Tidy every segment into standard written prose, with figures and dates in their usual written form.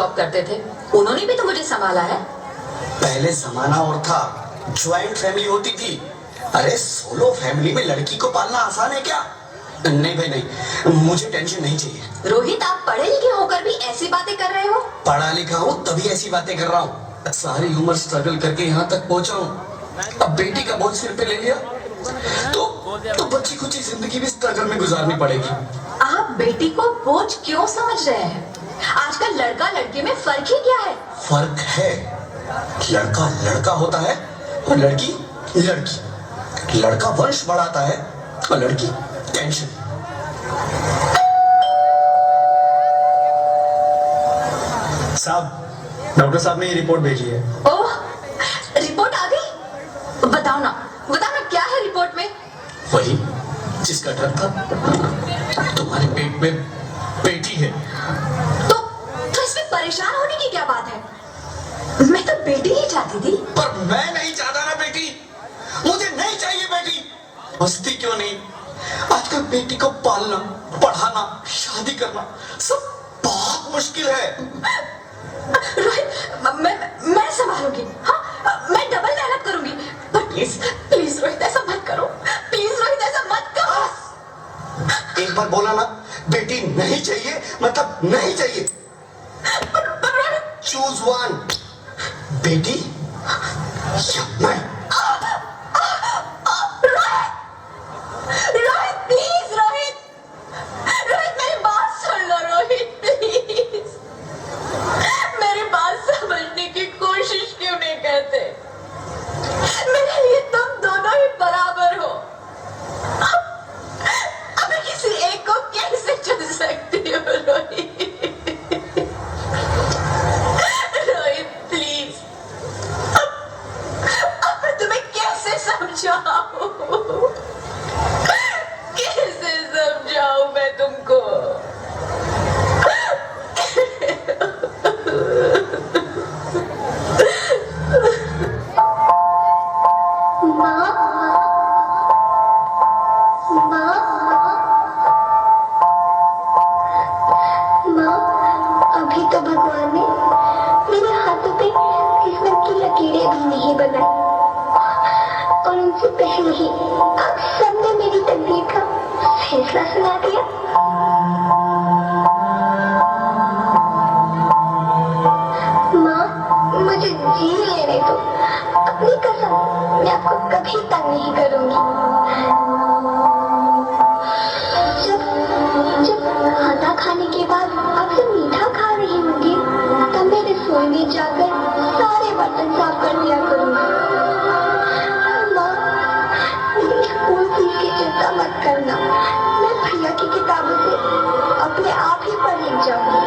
Job करते थे, उन्होंने भी तो मुझे संभाला है। पहले जमाना और था, ज्वाइंट फैमिली होती थी। अरे सोलो फैमिली में लड़की को पालना आसान है क्या? नहीं भाई नहीं, मुझे टेंशन नहीं चाहिए। रोहित, आप पढ़े लिखे होकर भी ऐसी बातें कर रहे हो? पढ़ा लिखा हूँ तभी ऐसी बातें कर रहा हूँ। सारी उम्र स्ट्रगल करके यहाँ तक पहुँचा हूँ। अब बेटी का बोझ सिर पे ले लिया तो बच्ची कुछ जिंदगी भी स्ट्रगल में गुजारनी पड़ेगी। आप बेटी को बोझ क्यों समझ रहे हैं? आजकल लड़का लड़की में फर्क ही क्या है? फर्क है, लड़का लड़का होता है और लड़की लड़की। लड़का वंश बढ़ाता है और लड़की टेंशन। साहब, डॉक्टर साहब ने ये रिपोर्ट भेजी है। ओह, रिपोर्ट आ गई? बताओ ना क्या है रिपोर्ट में? वही जिसका डर था, तुम्हारे पेट में बेटी है। तो इसमें परेशान होने की क्या बात है? मैं तो बेटी ही चाहती थी। पर मैं नहीं चाहता ना बेटी, मुझे नहीं चाहिए बेटी। हंसती क्यों नहीं? आजकल बेटी को पालना, पढ़ाना, शादी करना सब बहुत मुश्किल है। रोहित, मैं संभालूंगी। हाँ, मैं डबल मेहनत करूंगी। पर प्लीज रोहित, ऐसा मत करो। प्लीज रोहित, ऐसा मत करो। एक बार बोला ना, बेटी नहीं चाहिए मतलब नहीं चाहिए। चूज वन, बेटी या मैं। रोहित प्लीज, रोहित मेरी बात सुन लो। रोहित प्लीज, मेरी बात समझने की कोशिश क्यों नहीं करते? मेरे लिए तुम दोनों ही बराबर हो। अब मैं किसी एक को कैसे चुन सकती हूँ? रोहित प्लीज, अब मैं तुम्हें कैसे समझाऊं? कैसे समझाऊं मैं तुमको? अभी तो भगवान ने मेरे हाथों पे किस्मत की लकीरें भी नहीं बनाई और उनसे पहले ही आप सबने मेरी तकदीर का फैसला सुना दिया। माँ, मुझे जी लेने दो। अपनी कसम, मैं आपको कभी तंग नहीं करूंगी। जब खाना खाने के बाद आपसे मीठा खा रही होंगी, तब मैं रसोई में जाकर सारे बर्तन साफ कर दिया करूंगी। माँ, मेरी स्कूल फीस की चिंता मत करना। मैं भैया की किताबों से अपने आप ही पढ़ लिख जाऊंगी।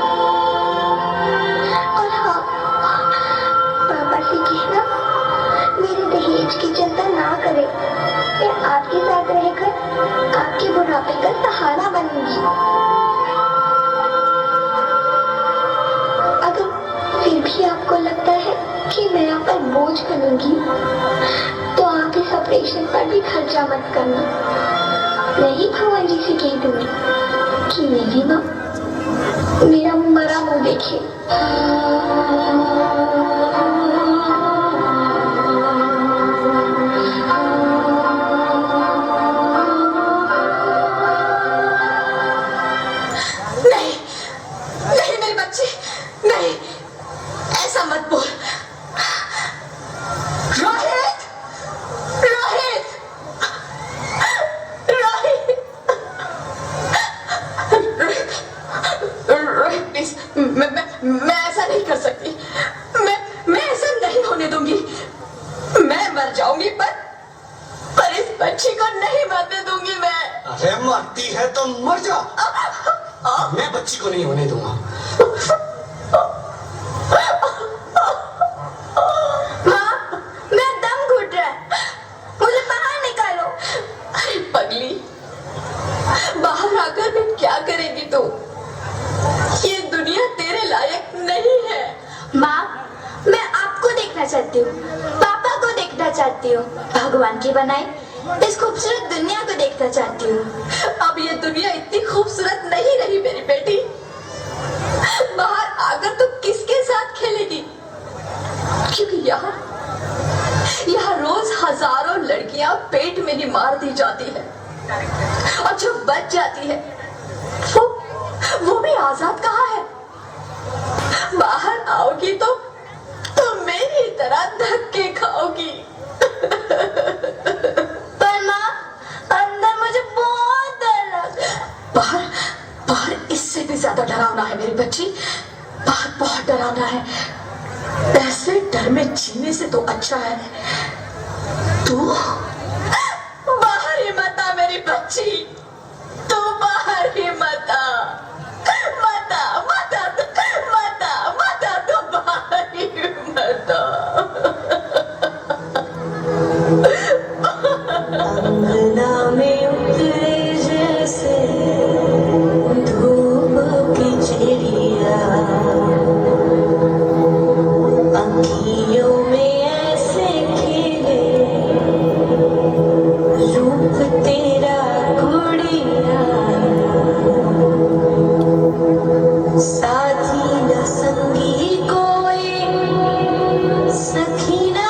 और हाँ, पापा से कहना मेरे दहेज की चिंता ना करें। मैं आपके साथ रहकर आपके बुढ़ापे का सहारा बनूंगी। अगर फिर भी आपको लगता है कि मैं आप पर बोझ बनूंगी, तो आप इस ऑपरेशन पर भी खर्चा मत करना। मैं ही भगवान जी से कह दूंगी कि मेरी माँ मेरा मरा मुंह देखे। नहीं मेरी बच्ची, नहीं, ऐसा मत बोल। रोहित, रोहित, रोहित, रोहित प्लीज, मैं ऐसा नहीं कर सकती। मैं ऐसा नहीं होने दूंगी। मैं मर जाऊंगी पर इस बच्ची को नहीं मरने दूंगी मैं। अरे मरती है तो मर जा, मैं बच्ची को नहीं होने दूंगा। माँ, मेरा दम घुट रहा है, मुझे बाहर निकालो। अरे पगली, बाहर आकर भी क्या करेगी तू? ये दुनिया तेरे लायक नहीं है। माँ, मैं आपको देखना चाहती हूँ, पापा को देखना चाहती हूँ, भगवान की बनाई इस खूबसूरत दुनिया को देखना चाहती हूँ। अब ये दुनिया इतनी खूबसूरत नहीं रही मेरी बेटी। बाहर आकर तू किसके बेटियां पेट में ही मार दी जाती है और जो बच जाती है वो भी आजाद कहाँ है? बाहर आओगी तो मेरी तरह धक्के खाओगी। पर माँ, अंदर मुझे बहुत डर लग रहा है। बाहर इससे भी ज्यादा डरावना है मेरी बच्ची, बाहर बहुत डरावना है। ऐसे डर में जीने से तो अच्छा है तू बाहर ही मत आ मेरी बच्ची, तू बाहर ही मत आ, तू बाहर ही मत आ। अंगना में उतरे जैसे धूप की चिड़िया, अँखियों में ऐसे खिले रूप तेरा गुड़िया, साथी न संगी कोई सखी न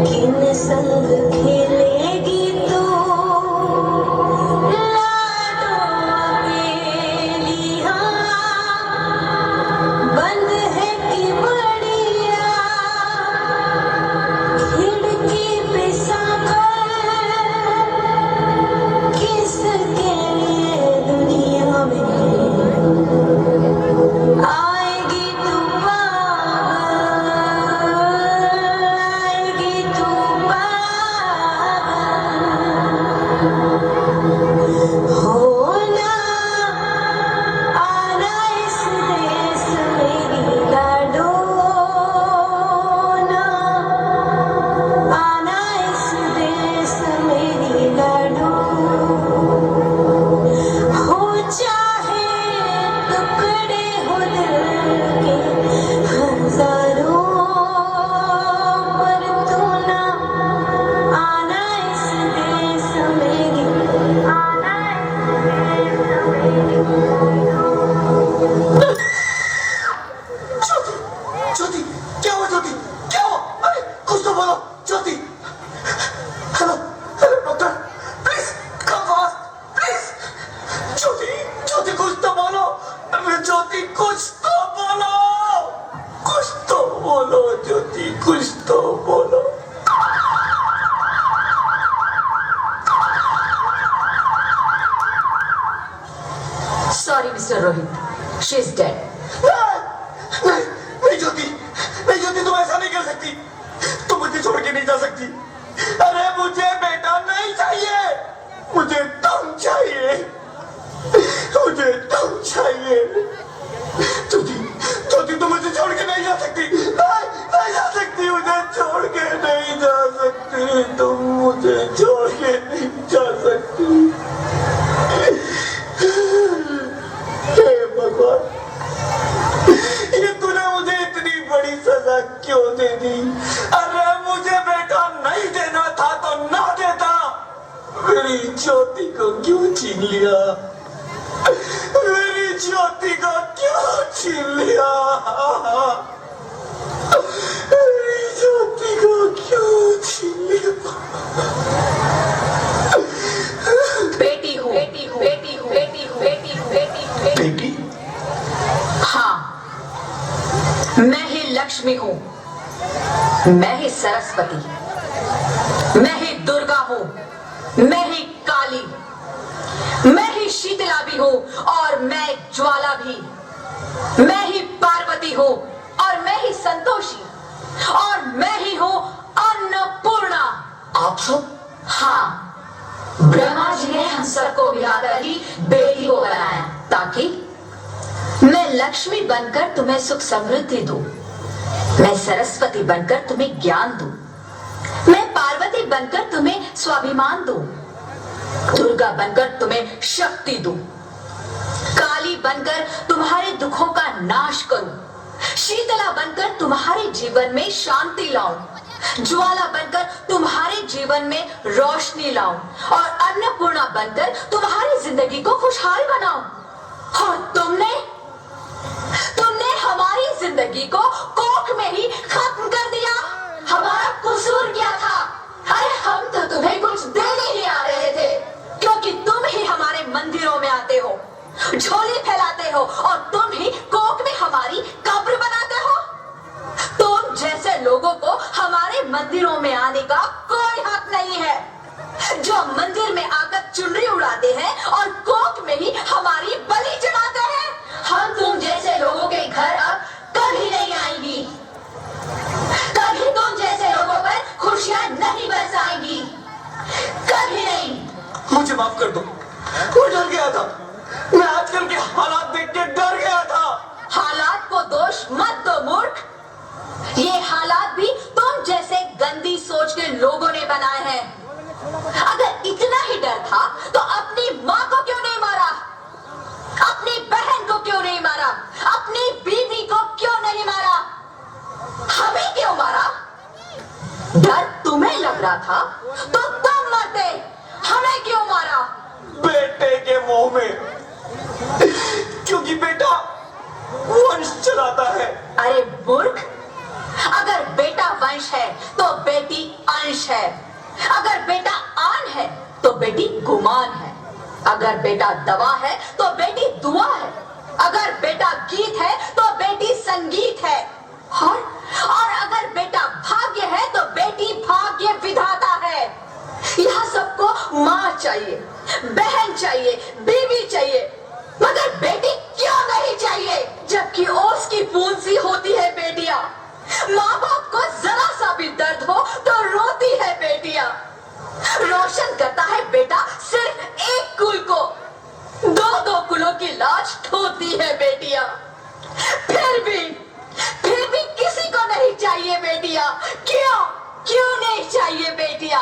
किन संग खेलेगी तू लाडो अकेलिया, बंद है कि बढ़िया खिड़की पे साकर किसके दुनिया में आएगी तू आएगी तू होना आना इस देश मेरी लाडो ना, आना इस देश मेरी लाडो, हो चाहे टुकड़े हो दिल के हजारों, पर तू ना आना इस देश मेरी, आना इस देश मेरी। ज्योति, क्या हुआ ज्योति, क्या हुआ? अरे कुछ तो बोलो Jyoti. Hello hello doctor, please come fast please. Jyoti कुछ तो बोलो। अरे ज्योति कुछ तो बोलो, कुछ तो बोलो ज्योति, कुछ तो बोलो। Sorry mister Rohit, she is dead. नहीं ज्योति, तुम ऐसा नहीं कर सकती, तुम मुझे छोड़ के नहीं जा सकती। अरे मुझे बेटा नहीं चाहिए, मुझे तुम चाहिए, मुझे तुम चाहिए। ज्योति तुम मुझे छोड़ के नहीं जा सकती, नहीं जा सकती, मुझे छोड़ के नहीं जा सकती, तुम मुझे छोड़ के नहीं जा सकती। हे भगवान, ये तूने मुझे इतनी बड़ी सजा क्यों दे दी? अरे मुझे बेटा नहीं देना था तो ना देता, मेरी ज्योति को क्यों छीन लिया? मेरी ज्योति को क्यों छीन लिया? मेरी ज्योति को क्यों छीन लिया? बेटी हूँ, बेटी हूँ, बेटी हूँ, बेटी हूँ, बेटी हूँ, बेटी हूँ, बेटी? हाँ, मैं ही लक्ष्मी हूँ, मैं ही सरस्वती, मैं ही दुर्गा हूँ, मैं ही काली, मैं ही शीतला भी हूँ और मैं ज्वाला भी, मैं ही पार्वती हूँ और मैं ही संतोषी और मैं ही हूँ अन्नपूर्णा। आप सब? हाँ, ब्रह्मा जी ने हम सबको मिलाकर ही बेटी को बनाया ताकि मैं लक्ष्मी बनकर तुम्हें सुख समृद्धि दूं, मैं सरस्वती बनकर तुम्हें ज्ञान दूं, मैं पार्वती बनकर तुम्हें स्वाभिमान दूं, दुर्गा बनकर तुम्हें शक्ति दूं, काली बनकर तुम्हारे दुखों का नाश करूं, शीतला बनकर तुम्हारे जीवन में शांति लाऊं, ज्वाला बनकर तुम्हारे जीवन में रोशनी लाऊं और अन्नपूर्णा बनकर तुम्हारी जिंदगी को खुशहाल बनाऊं। और तुमने हमारी जिंदगी को कोख में ही खत्म झोली फैलाते हो और तुम ही कोक में हमारी कब्र बनाते हो। तुम जैसे लोगों को हमारे मंदिरों में आने का कोई हक नहीं है, जो मंदिर में आकर चुनरी उड़ाते हैं और कोक में ही हमारी बलि चढ़ाते हैं। हम तुम जैसे लोगों के घर अब कभी नहीं आएंगी, कभी तुम जैसे लोगों पर खुशियां नहीं बरसाएंगी, कभी नहीं। मुझे माफ कर दो, मैं डर गया था। मैं आजकल के हालात देख के डर गया था। हालात को दोष मत दो मूर्ख, ये हालात भी तुम जैसे गंदी सोच के लोगों ने बनाए हैं। अगर इतना ही डर था तो अपनी माँ को क्यों नहीं मारा, अपनी बहन को क्यों नहीं मारा, अपनी बीवी को क्यों नहीं मारा, हमें क्यों मारा? डर तुम्हें लग रहा था तो तुम मरते, हमें क्यों मारा? बेटे के मुंह में, क्योंकि बेटा वंश चलाता है। अरे मूर्ख, अगर बेटा वंश है तो बेटी अंश है, अगर बेटा आन है तो बेटी गुमान है, अगर बेटा दवा है तो बेटी दुआ है, अगर बेटा गीत है तो बेटी संगीत है, और अगर बेटा भाग्य है तो बेटी भाग्य विधाता है। यहाँ सबको माँ चाहिए, बहन चाहिए, बीवी चाहिए, मगर बेटी क्यों नहीं चाहिए? जबकि ओस की बूंद सी होती है बेटियां, माँ बाप को जरा सा भी दर्द हो तो रोती है बेटियां। रोशन करता है बेटा सिर्फ एक कुल को, दो कुलों की लाज ढोती है बेटियां। फिर भी किसी को नहीं चाहिए बेटियां। क्यों नहीं चाहिए बेटियां?